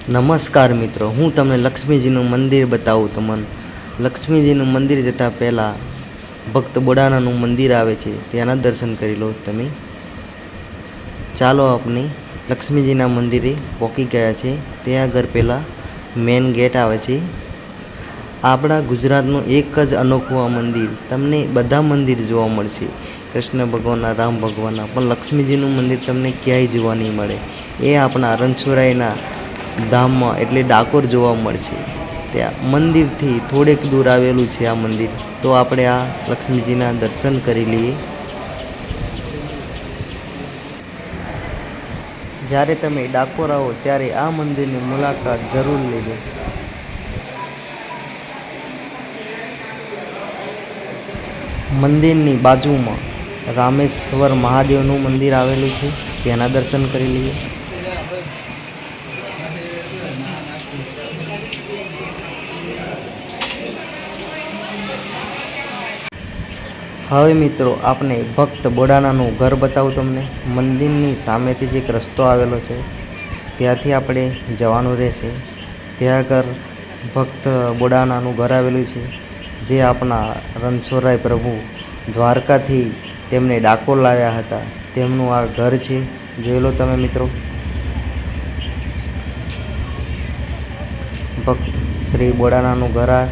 નમસ્કાર મિત્રો, હું તમને લક્ષ્મીજીનું મંદિર બતાવું. તમને લક્ષ્મીજીનું મંદિર જતાં પહેલાં ભક્ત બોડાણાનું મંદિર આવે છે, ત્યાંના દર્શન કરી લો તમે. ચાલો આપણે લક્ષ્મીજીના મંદિરે પહોંચી ગયા છે. ત્યાં આગળ પહેલાં મેન ગેટ આવે છે. આપણા ગુજરાતનું એક જ અનોખું આ મંદિર. તમને બધા મંદિર જોવા મળશે, કૃષ્ણ ભગવાનના, રામ ભગવાનના, પણ લક્ષ્મીજીનું મંદિર તમને ક્યાંય જોવા નહીં મળે. એ આપણા રણછોડરાયના ધામમાં એટલે ડાકોર જોવા મળશે. ત્યાં મંદિરથી થોડેક દૂર આવેલું છે આ મંદિર. તો આપણે આ લક્ષ્મીજીના દર્શન કરી લઈએ. જ્યારે તમે ડાકોર આવો ત્યારે આ મંદિરની મુલાકાત જરૂર લેજો. મંદિરની બાજુમાં રામેશ્વર મહાદેવનું મંદિર આવેલું છે, ત્યાંના દર્શન કરી લઈએ. હવે મિત્રો, આપણે ભક્ત બોડાણાનું ઘર બતાવું તમને. મંદિરની સામેથી જ એક રસ્તો આવેલો છે, ત્યાંથી આપણે જવાનું રહેશે. ત્યાં આગળ ભક્ત બોડાણાનું ઘર આવેલું છે, જે આપણા રણછોડરાય પ્રભુ દ્વારકાથી તેમને ડાકોર લાવ્યા હતા, તેમનું આ ઘર છે. જોઈ લો તમે મિત્રો. ભક્ત શ્રી બોડાણાનું ઘર આ